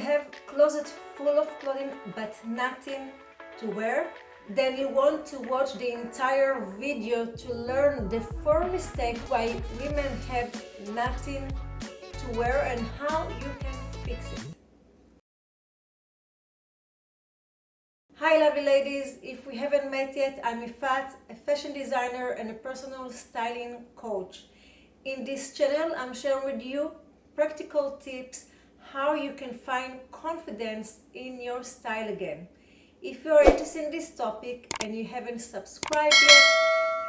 have closet full of clothing but nothing to wear? Then you want to watch the entire video to learn the 4 mistakes why women have nothing to wear and how you can fix it. Hi lovely ladies, if we haven't met yet, I'm Yifat, a fashion designer and a personal styling coach. In this channel, I'm sharing with you practical tips how you can find confidence in your style again. If you're interested in this topic and you haven't subscribed yet,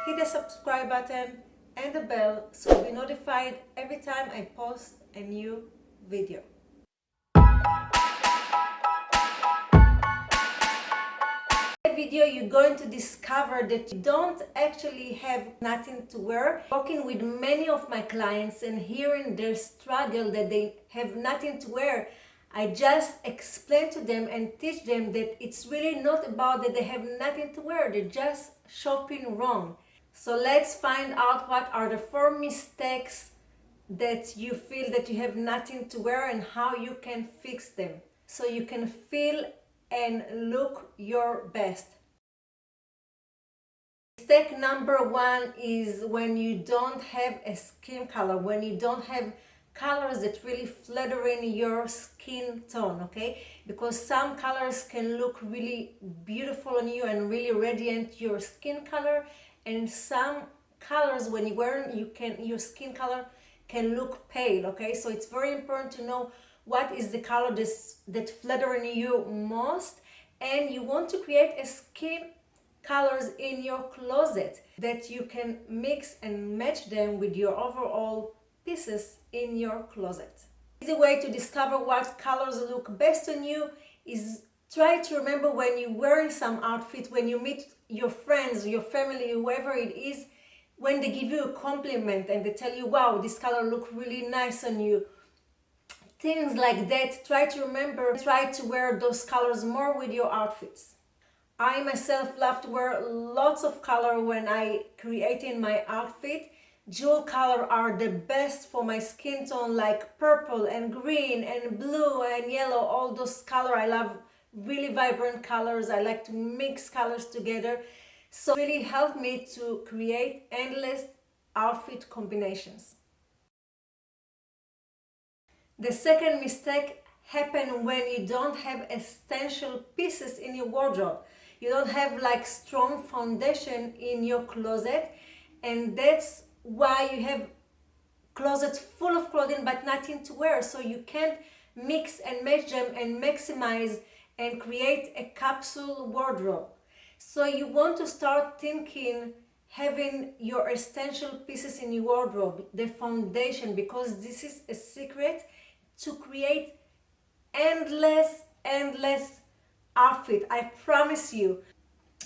hit the subscribe button and the bell so you'll be notified every time I post a new video. In this video, you're going to discover that you don't actually have nothing to wear. Working with many of my clients and hearing their struggle that they have nothing to wear, I just explain to them and teach them that it's really not about that they have nothing to wear, they're just shopping wrong. So let's find out what are the 4 mistakes that you feel that you have nothing to wear and how you can fix them so you can feel and look your best. Mistake number 1 is when you don't have a skin color, when you don't have colors that really flatter in your skin tone, okay? Because some colors can look really beautiful on you and really radiant your skin color, and some colors when you wear your skin color can look pale, okay? So it's very important to know what is the color that flatter in you most, and you want to create a skin colors in your closet that you can mix and match them with your overall pieces in your closet. Easy way to discover what colors look best on you is try to remember when you're wearing some outfit, when you meet your friends, your family, whoever it is, when they give you a compliment and they tell you, wow, this color look really nice on you. Things like that, try to remember, try to wear those colors more with your outfits. I myself love to wear lots of color when I creating my outfit. Jewel color are the best for my skin tone, like purple and green and blue and yellow, all those colors. I love really vibrant colors. I like to mix colors together. So it really helped me to create endless outfit combinations. The second mistake happens when you don't have essential pieces in your wardrobe. You don't have like strong foundation in your closet, and that's why you have closet full of clothing but nothing to wear, so you can't mix and match them and maximize and create a capsule wardrobe. So you want to start thinking having your essential pieces in your wardrobe, the foundation, because this is a secret to create endless outfit. I promise you.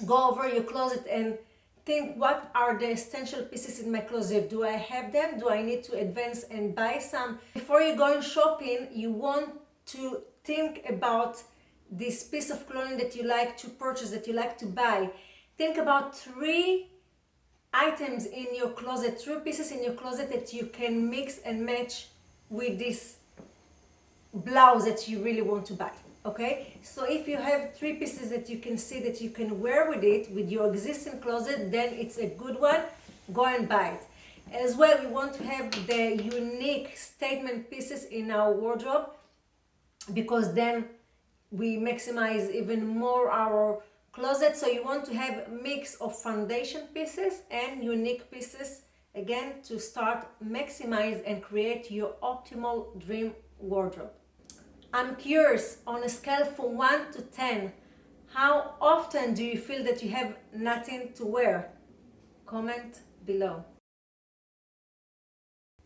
Go over your closet and think, what are the essential pieces in my closet? Do I have them? Do I need to advance and buy some? Before you go shopping, you want to think about this piece of clothing that you like to purchase, that you like to buy. Think about 3 items in your closet, 3 pieces in your closet that you can mix and match with this blouse that you really want to buy. Okay, so if you have 3 pieces that you can see that you can wear with it, with your existing closet, then it's a good one. Go and buy it. As well, we want to have the unique statement pieces in our wardrobe, because then we maximize even more our closet. So you want to have a mix of foundation pieces and unique pieces, again, to start maximize and create your optimal dream wardrobe. I'm curious, on a scale from 1 to 10, how often do you feel that you have nothing to wear? Comment below.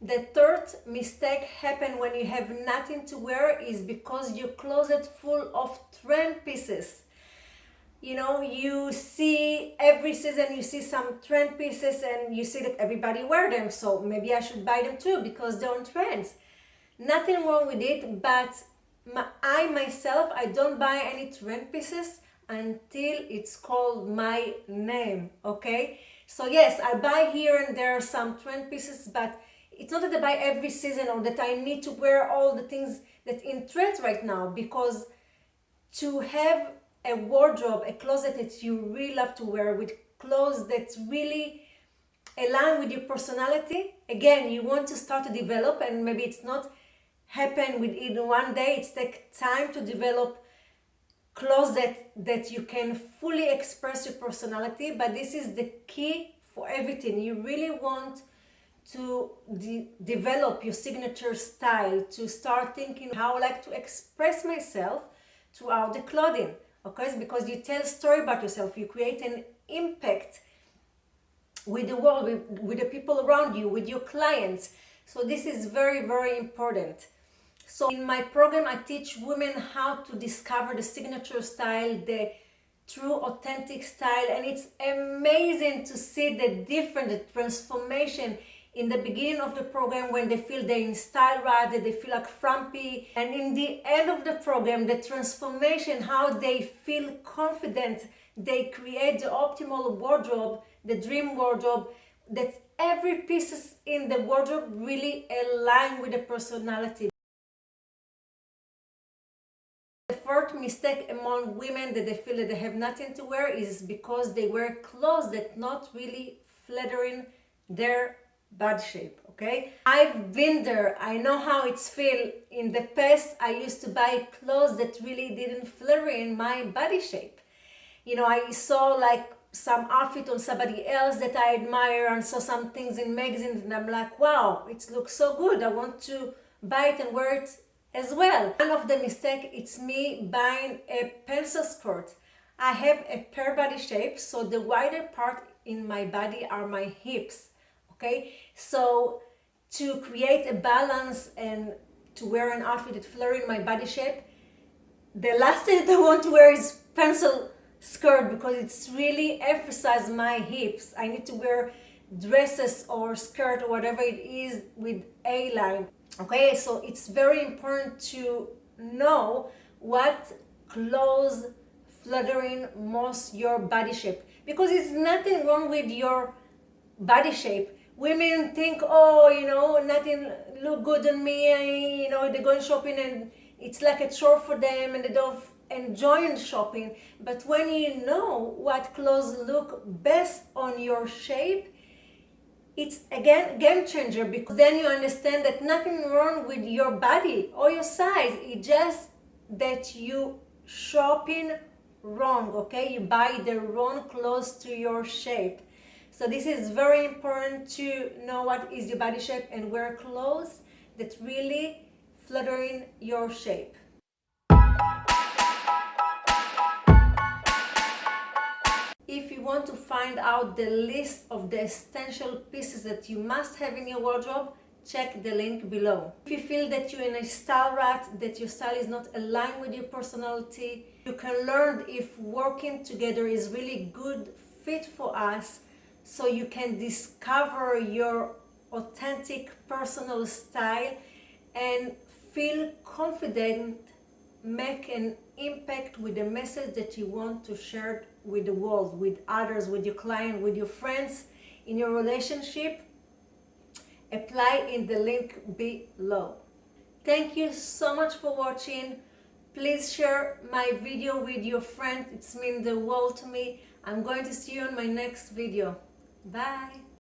The third mistake happens when you have nothing to wear is because your closet full of trend pieces. You know, you see every season, you see some trend pieces and you see that everybody wear them, so maybe I should buy them too because they're on trends. Nothing wrong with it, but I myself, I don't buy any trend pieces until it's called my name, okay? So yes, I buy here and there some trend pieces, but it's not that I buy every season or that I need to wear all the things that in threat right now, because to have a wardrobe, a closet that you really love to wear with clothes that really align with your personality, again, you want to start to develop, and maybe it's not happen within one day. It's take time to develop clothes that you can fully express your personality. But this is the key for everything. You really want to develop your signature style, to start thinking how I like to express myself throughout the clothing. Okay, because you tell a story about yourself, you create an impact with the world, with the people around you, with your clients. So this is very, very important. So in my program, I teach women how to discover the signature style, the true authentic style, and it's amazing to see the difference, the transformation in the beginning of the program, when they feel they're in style right, that they feel like frumpy, and in the end of the program, the transformation, how they feel confident, they create the optimal wardrobe, the dream wardrobe, that every piece in the wardrobe really align with the personality. The fourth mistake among women that they feel that they have nothing to wear is because they wear clothes that not really flattering their body shape. Okay, I've been there. I know how it's feel. In the past, I used to buy clothes that really didn't flatter in my body shape. You know, I saw like some outfit on somebody else that I admire, and saw some things in magazines, and I'm like, wow, it looks so good. I want to buy it and wear it as well. One of the mistake, it's me buying a pencil skirt. I have a pear body shape, so the wider part in my body are my hips. Okay, so to create a balance and to wear an outfit that flatters my body shape, the last thing that I want to wear is pencil skirt, because it's really emphasize my hips. I need to wear dresses or skirt or whatever it is with A-line. Okay, so it's very important to know what clothes flattering most your body shape, because it's nothing wrong with your body shape. Women think, oh, you know, nothing look good on me, you know, they're going shopping and it's like a chore for them and they don't enjoy shopping. But when you know what clothes look best on your shape, it's again game changer, because then you understand that nothing wrong with your body or your size. It's just that you shopping wrong. Okay, you buy the wrong clothes to your shape. So this is very important to know what is your body shape and wear clothes that really flattering your shape. If you want to find out the list of the essential pieces that you must have in your wardrobe, check the link below. If you feel that you're in a style rut, that your style is not aligned with your personality, you can learn if working together is really good fit for us, so you can discover your authentic personal style and feel confident, make an impact with the message that you want to share with the world, with others, with your client, with your friends, in your relationship. Apply in the link below. Thank you so much for watching. Please share my video with your friends. It's means the world to me. I'm going to see you in my next video. Bye.